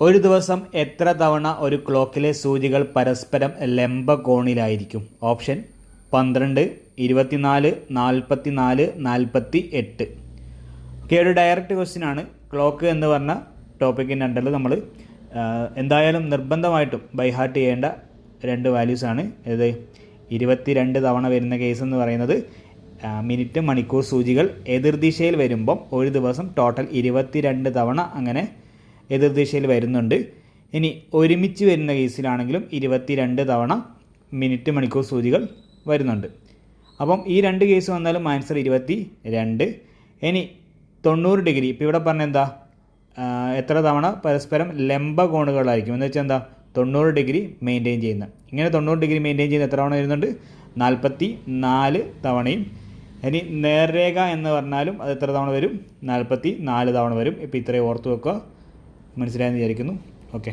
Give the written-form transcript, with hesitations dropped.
ഒരു ദിവസം എത്ര തവണ ഒരു ക്ലോക്കിലെ സൂചികൾ പരസ്പരം ലംബ കോണിലായിരിക്കും? ഓപ്ഷൻ 12, 24, 44, 48. ഓക്കെ, ഒരു ഡയറക്റ്റ് ക്വസ്റ്റ്യൻ ആണ്. ക്ലോക്ക് എന്ന് പറഞ്ഞ ടോപ്പിക്കിൻ്റെ അണ്ടറിൽ നമ്മൾ എന്തായാലും നിർബന്ധമായിട്ടും ബൈ ഹാർട്ട് ചെയ്യേണ്ട രണ്ട് വാല്യൂസാണ്. ഇത് 22 തവണ വരുന്ന കേസ് എന്ന് പറയുന്നത് മിനിറ്റ് മണിക്കൂർ സൂചികൾ എതിർദിശയിൽ വരുമ്പം ഒരു ദിവസം ടോട്ടൽ 22 തവണ അങ്ങനെ എതിർദിശയിൽ വരുന്നുണ്ട്. ഇനി ഒരുമിച്ച് വരുന്ന കേസിലാണെങ്കിലും 22 തവണ മിനിറ്റ് മണിക്കൂർ സൂചികൾ വരുന്നുണ്ട്. അപ്പം ഈ രണ്ട് കേസ് വന്നാലും ആൻസർ 22. ഇനി 90 ഡിഗ്രി, ഇപ്പോൾ ഇവിടെ പറഞ്ഞ എന്താ, എത്ര തവണ പരസ്പരം ലംബ കോണുകളായിരിക്കും എന്ന് വെച്ചാൽ എന്താ, 90 ഡിഗ്രി മെയിൻറ്റെയിൻ ചെയ്യുന്ന. ഇങ്ങനെ 90 ഡിഗ്രി മെയിൻറ്റെയിൻ ചെയ്യുന്ന എത്ര തവണ വരുന്നുണ്ട്? 44 തവണയും. ഇനി നേർരേഖ എന്ന് പറഞ്ഞാലും അത് എത്ര തവണ വരും? 44 തവണ വരും. ഇപ്പോൾ ഇത്രയും ഓർത്ത് വെക്കുക. മനസ്സിലായെന്ന് വിചാരിക്കുന്നു. ഓക്കെ.